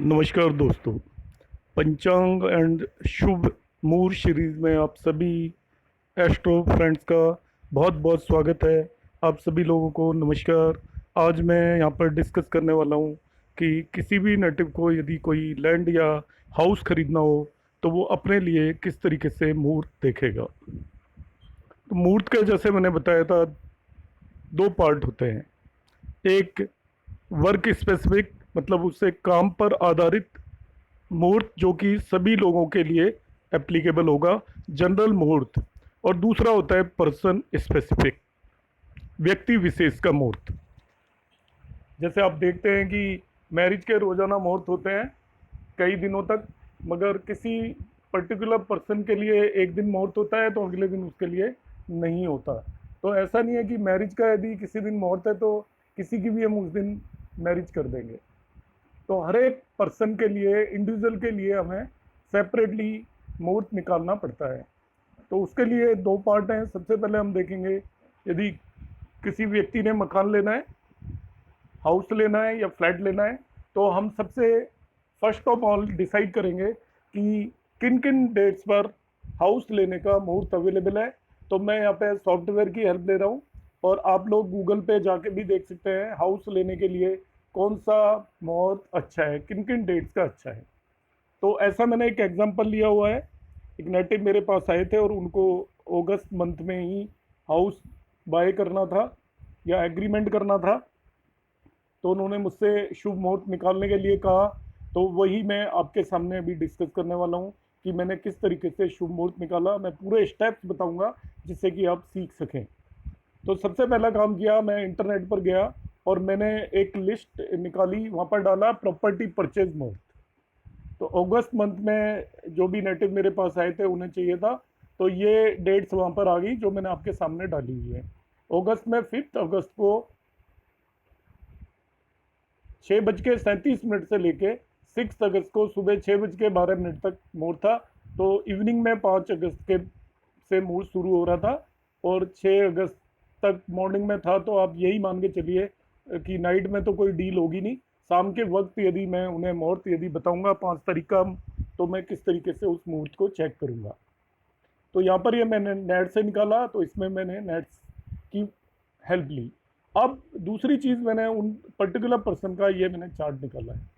नमस्कार दोस्तों। पंचांग एंड शुभ मुहूर्त सीरीज में आप सभी एस्ट्रो फ्रेंड्स का बहुत बहुत स्वागत है। आप सभी लोगों को नमस्कार। आज मैं यहाँ पर डिस्कस करने वाला हूँ कि किसी भी नेटिव को यदि कोई लैंड या हाउस खरीदना हो तो वो अपने लिए किस तरीके से मुहूर्त देखेगा। तो मुहूर्त का जैसे मैंने बताया था, दो पार्ट होते हैं। एक वर्क स्पेसिफिक, मतलब उससे काम पर आधारित मुहूर्त जो कि सभी लोगों के लिए एप्लीकेबल होगा, जनरल मुहूर्त। और दूसरा होता है पर्सन स्पेसिफिक, व्यक्ति विशेष का मुहूर्त। जैसे आप देखते हैं कि मैरिज के रोज़ाना मुहूर्त होते हैं कई दिनों तक, मगर किसी पर्टिकुलर पर्सन के लिए एक दिन मुहूर्त होता है तो अगले दिन उसके लिए नहीं होता। तो ऐसा नहीं है कि मैरिज का यदि किसी दिन मुहूर्त है तो किसी की भी हम उस दिन मैरिज कर देंगे। तो हर एक पर्सन के लिए, इंडिविजुअल के लिए हमें सेपरेटली मुहूर्त निकालना पड़ता है। तो उसके लिए दो पार्ट हैं। सबसे पहले हम देखेंगे, यदि किसी व्यक्ति ने मकान लेना है, हाउस लेना है या फ्लैट लेना है, तो हम सबसे फर्स्ट ऑफ ऑल डिसाइड करेंगे कि किन किन डेट्स पर हाउस लेने का मुहूर्त अवेलेबल है। तो मैं यहाँ पे सॉफ्टवेयर की हेल्प ले रहा हूँ और आप लोग गूगल पे जाके भी देख सकते हैं हाउस लेने के लिए कौन सा मुहूर्त अच्छा है, किन किन डेट्स का अच्छा है। तो ऐसा मैंने एक एग्जांपल लिया हुआ है। एक नेटिव मेरे पास आए थे और उनको अगस्त मंथ में ही हाउस बाय करना था या एग्रीमेंट करना था। तो उन्होंने मुझसे शुभ मुहूर्त निकालने के लिए कहा। तो वही मैं आपके सामने अभी डिस्कस करने वाला हूँ कि मैंने किस तरीके से शुभ मुहूर्त निकाला। मैं पूरे स्टेप्स बताऊंगा जिससे कि आप सीख सकें। तो सबसे पहला काम किया, मैं इंटरनेट पर गया और मैंने एक लिस्ट निकाली, वहाँ पर डाला प्रॉपर्टी परचेज मुहूर्त। तो अगस्त मंथ में जो भी नेटिव मेरे पास आए थे उन्हें चाहिए था, तो ये डेट्स वहाँ पर आ गई जो मैंने आपके सामने डाली हुई है। अगस्त में 5 अगस्त को 6:37 से लेके 6 अगस्त को सुबह 6:12 तक मुहूर्त था। तो इवनिंग में 5 अगस्त के से मुहूर्त शुरू हो रहा था और 6 अगस्त तक मॉर्निंग में था। तो आप यही मान के चलिए कि नाइट में तो कोई डील होगी नहीं। शाम के वक्त यदि मैं उन्हें मुहूर्त यदि बताऊंगा 5 तारीख का, तो मैं किस तरीके से उस मुहूर्त को चेक करूंगा। तो यहाँ पर ये मैंने नेट से निकाला, तो इसमें मैंने नेट की हेल्प ली। अब दूसरी चीज़, मैंने उन पर्टिकुलर पर्सन का ये मैंने चार्ट निकाला है।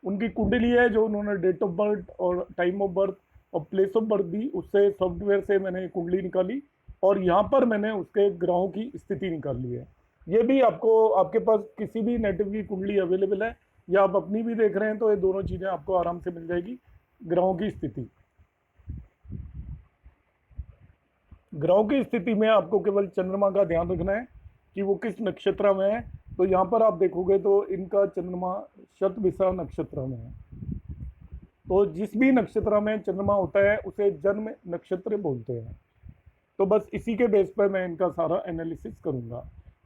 उनकी कुंडली है, जो उन्होंने डेट ऑफ बर्थ और टाइम ऑफ बर्थ और प्लेस ऑफ बर्थ दी, उससे सॉफ्टवेयर से मैंने कुंडली निकाली और यहाँ पर मैंने उसके ग्रहों की स्थिति निकाल ली है। ये भी आपको, आपके पास किसी भी नेटिव की कुंडली अवेलेबल है या आप अपनी भी देख रहे हैं तो ये दोनों चीज़ें आपको आराम से मिल जाएगी। ग्रहों की स्थिति, ग्रहों की स्थिति में आपको केवल चंद्रमा का ध्यान रखना है कि वो किस नक्षत्र में है। तो यहाँ पर आप देखोगे तो इनका चंद्रमा शतभिषा नक्षत्र में है। तो जिस भी नक्षत्र में चंद्रमा होता है उसे जन्म नक्षत्र बोलते हैं। तो बस इसी के बेस पर मैं इनका सारा एनालिसिस करूंगा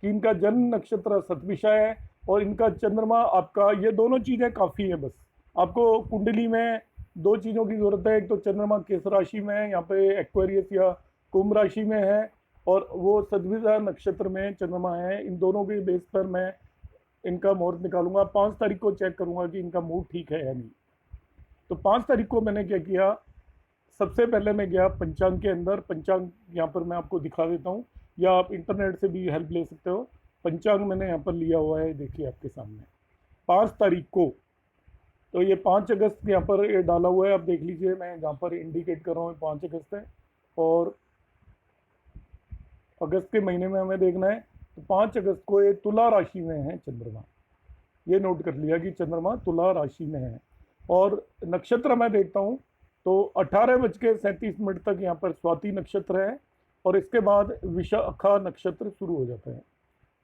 कि इनका जन्म नक्षत्र शतभिषा है और इनका चंद्रमा आपका, ये दोनों चीज़ें काफ़ी है। बस आपको कुंडली में दो चीज़ों की ज़रूरत है। एक तो चंद्रमा किस राशि में है, यहाँ पे एक्वेरियस या कुंभ राशि में है, और वो शतभिषा नक्षत्र में चंद्रमा है। इन दोनों के बेस पर मैं इनका मुहूर्त निकालूंगा। 5 तारीख को चेक करूंगा कि इनका मुहूर्त ठीक है या नहीं। तो 5 तारीख को मैंने क्या किया, सबसे पहले मैं गया पंचांग के अंदर। पंचांग यहाँ पर मैं आपको दिखा देता हूँ या आप इंटरनेट से भी हेल्प ले सकते हो। पंचांग मैंने यहाँ पर लिया हुआ है, देखिए आपके सामने 5 तारीख को। तो ये 5 अगस्त यहाँ पर ये डाला हुआ है, आप देख लीजिए। मैं जहाँ पर इंडिकेट कर रहा हूँ 5 अगस्त है और अगस्त के महीने में हमें देखना है। तो 5 अगस्त को ये तुला राशि में है चंद्रमा। ये नोट कर लिया कि चंद्रमा तुला राशि में है। और नक्षत्र मैं देखता हूँ तो 18:37 तक यहाँ पर स्वाति नक्षत्र है और इसके बाद विशाखा नक्षत्र शुरू हो जाता है।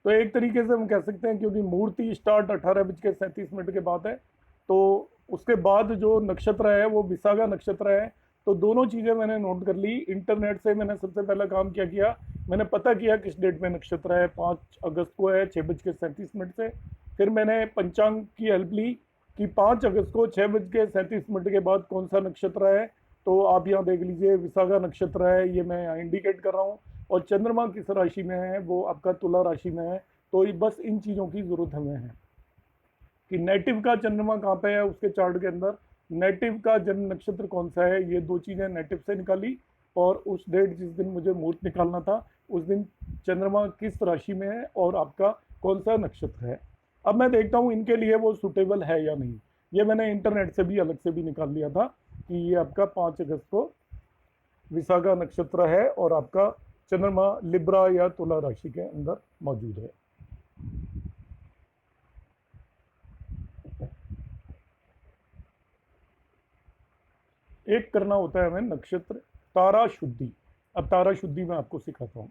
तो एक तरीके से हम कह सकते हैं, क्योंकि मूर्ति स्टार्ट 18:37 के बाद है, तो उसके बाद जो नक्षत्र है वो विशाखा नक्षत्र है। तो दोनों चीज़ें मैंने नोट कर ली। इंटरनेट से मैंने सबसे पहला काम क्या किया, मैंने पता किया किस डेट में नक्षत्र है। 5 अगस्त को है 6:37 से। फिर मैंने पंचांग की हेल्प ली कि 5 अगस्त को 6:37 के बाद कौन सा नक्षत्र है। तो आप यहाँ देख लीजिए, विशाखा नक्षत्र है, ये मैं यहाँ इंडिकेट कर रहा हूँ। और चंद्रमा किस राशि में है, वो आपका तुला राशि में है। तो बस इन चीज़ों की ज़रूरत हमें है। कि नेटिव का चंद्रमा कहाँ पे है उसके चार्ट के अंदर, नेटिव का जन्म नक्षत्र कौन सा है, ये दो चीज़ें नेटिव से निकाली, और उस डेट जिस दिन मुझे मुहूर्त निकालना था उस दिन चंद्रमा किस राशि में है और आपका कौन सा नक्षत्र है। अब मैं देखता हूँ इनके लिए वो सूटेबल है या नहीं। ये मैंने इंटरनेट से भी अलग से भी निकाल लिया था कि ये आपका 5 अगस्त को विशाखा नक्षत्र है और आपका चंद्रमा लिब्रा या तुला राशि के अंदर मौजूद है। एक करना होता है हमें नक्षत्र तारा शुद्धि। अब तारा शुद्धि मैं आपको सिखाता हूँ।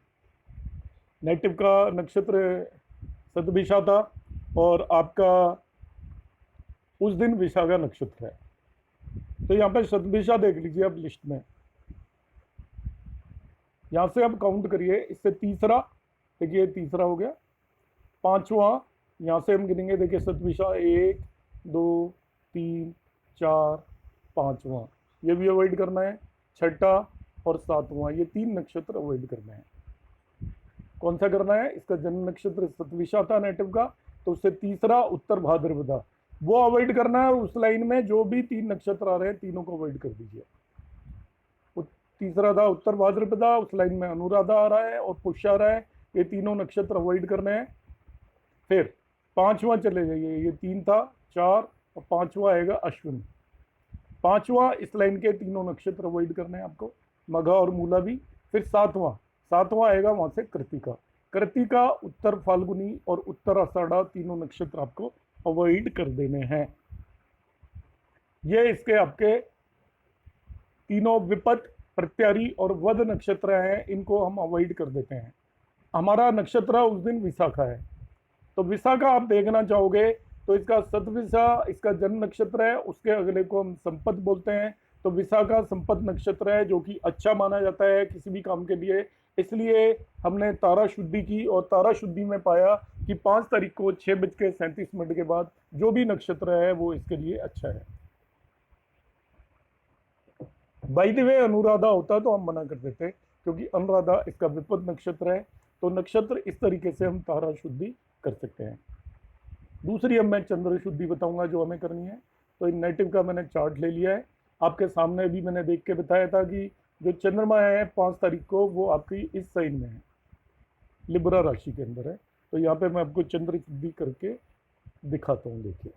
नेटिव का नक्षत्र सतभिषा था और आपका उस दिन विशाखा नक्षत्र है, तो यहाँ पे सतभिषा देख लीजिए आप लिस्ट में। यहाँ से आप काउंट करिए, इससे तीसरा, देखिए तीसरा हो गया, पांचवा यहाँ से हम गिनेंगे, देखिए सतभिषा 1 2 3 4 5वां, ये भी अवॉइड करना है। छठा और सातवां, ये 3 नक्षत्र अवॉइड करना है। कौन सा करना है, इसका जन्म नक्षत्र सतभिषा था नेटिव का, तो उससे तीसरा उत्तर भाद्रपदा वो अवॉइड करना है। उस लाइन में जो भी 3 नक्षत्र आ रहे हैं तीनों को अवॉइड कर दीजिए। तीसरा था उत्तर भाद्रपदा, उस लाइन में अनुराधा आ रहा है और पुष्य आ रहा है, ये तीनों नक्षत्र अवॉइड करने हैं। फिर पांचवा चले जाइए, ये 3 था, 4 और पांचवा आएगा अश्विन। पांचवा इस लाइन के तीनों नक्षत्र अवॉइड करने हैं आपको, मघा और मूला भी। फिर सातवां आएगा वहां से कृतिका। कृतिका, उत्तर फाल्गुनी और उत्तर आषाढ़ा तीनों नक्षत्र आपको अवॉइड कर देने हैं। ये इसके आपके तीनों विपत, प्रत्यारी और वध नक्षत्र हैं, इनको हम अवॉइड कर देते हैं। हमारा नक्षत्र उस दिन विशाखा है, तो विशाखा आप देखना चाहोगे तो इसका सतविशा इसका जन्म नक्षत्र है, उसके अगले को हम संपत बोलते हैं। तो विशाखा संपत नक्षत्र है जो कि अच्छा माना जाता है किसी भी काम के लिए, इसलिए हमने तारा शुद्धि की और तारा शुद्धि में पाया कि 5 तारीख को 6:37 के बाद जो भी नक्षत्र है वो इसके लिए अच्छा है। बाय द वे अनुराधा होता तो हम मना कर देते, क्योंकि अनुराधा इसका विपद नक्षत्र है। तो नक्षत्र इस तरीके से हम तारा शुद्धि कर सकते हैं। दूसरी अब मैं चंद्र शुद्धि बताऊंगा जो हमें करनी है। तो इन नेटिव का मैंने चार्ट ले लिया है, आपके सामने भी मैंने देख के बताया था कि जो चंद्रमा है 5 तारीख को वो आपकी इस साइन में है, लिब्रा राशि के अंदर है। तो यहाँ पे मैं आपको चंद्र शुद्धि करके दिखाता हूँ। देखिए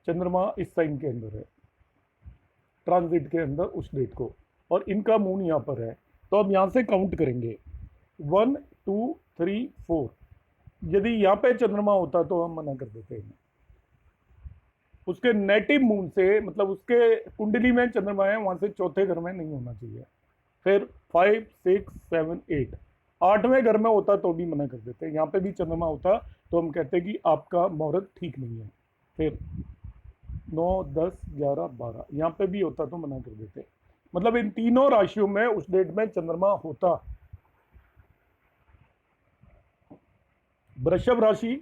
चंद्रमा इस साइन के अंदर है, ट्रांजिट के अंदर उस डेट को, और इनका मून यहाँ पर है। तो अब यहाँ से काउंट करेंगे 1 2 3 4। यदि यहाँ पे चंद्रमा होता तो हम मना कर देते हैं। उसके नेटिव मून से, मतलब उसके कुंडली में चंद्रमा है वहां से चौथे घर में नहीं होना चाहिए। फिर 5 6 7 8, 8वें घर में होता तो भी मना कर देते। यहाँ पे भी चंद्रमा होता तो हम कहते कि आपका मुहूर्त ठीक नहीं है। फिर 9 10 11 12, यहाँ पे भी होता तो मना कर देते। मतलब इन तीनों राशियों में उस डेट में चंद्रमा होता। वृषभ राशि,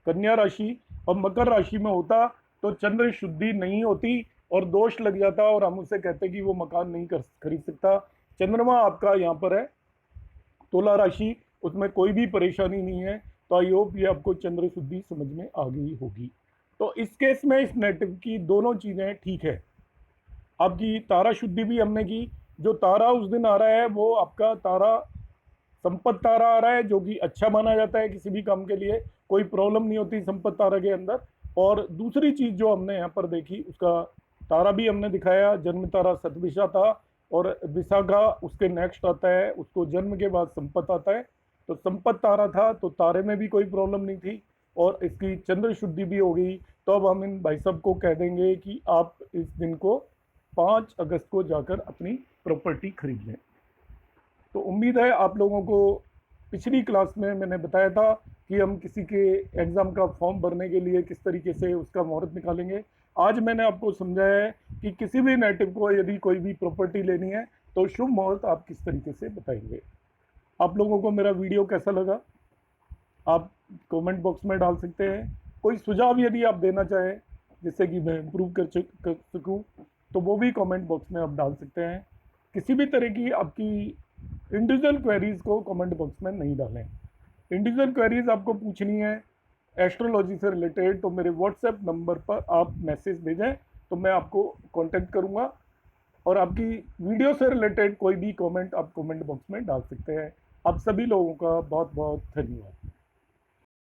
कन्या राशि और मकर राशि में होता तो चंद्र शुद्धि नहीं होती और दोष लग जाता और हम उसे कहते कि वो मकान नहीं खरीद सकता। चंद्रमा आपका यहाँ पर है तुला राशि, उसमें कोई भी परेशानी नहीं है। तो आई होप ये आपको चंद्र शुद्धि समझ में आ गई होगी। तो इस केस में इस नेटिव की दोनों चीज़ें ठीक है। आपकी तारा शुद्धि भी हमने की, जो तारा उस दिन आ रहा है वो आपका तारा संपत तारा आ रहा है, जो कि अच्छा माना जाता है किसी भी काम के लिए, कोई प्रॉब्लम नहीं होती संपत तारा के अंदर। और दूसरी चीज़ जो हमने यहाँ पर देखी, उसका तारा भी हमने दिखाया, जन्म तारा सतभिषा था और विशाखा उसके नेक्स्ट आता है, उसको जन्म के बाद संपत आता है। तो संपत तारा था तो तारे में भी कोई प्रॉब्लम नहीं थी और इसकी चंद्र शुद्धि भी हो गई। तो अब हम इन भाई साहब को कह देंगे कि आप इस दिन को 5 अगस्त को जाकर अपनी प्रॉपर्टी खरीद लें। तो उम्मीद है आप लोगों को पिछली क्लास में मैंने बताया था कि हम किसी के एग्ज़ाम का फॉर्म भरने के लिए किस तरीके से उसका मुहूर्त निकालेंगे। आज मैंने आपको समझाया है कि किसी भी नेटिव को यदि कोई भी प्रॉपर्टी लेनी है तो शुभ मुहूर्त आप किस तरीके से बताएंगे। आप लोगों को मेरा वीडियो कैसा लगा आप कमेंट बॉक्स में डाल सकते हैं। कोई सुझाव यदि आप देना चाहें जिससे कि मैं इम्प्रूव कर सकूँ तो वो भी कमेंट बॉक्स में आप डाल सकते हैं। किसी भी तरह की आपकी इंडिविजुअल क्वेरीज को कमेंट बॉक्स में नहीं डालें। इंडिविजुअल क्वेरीज आपको पूछनी है एस्ट्रोलॉजी से रिलेटेड, तो मेरे व्हाट्सएप नंबर पर आप मैसेज भेजें तो मैं आपको कांटेक्ट करूंगा। और आपकी वीडियो से रिलेटेड कोई भी कमेंट आप कमेंट बॉक्स में डाल सकते हैं। आप सभी लोगों का बहुत बहुत धन्यवाद।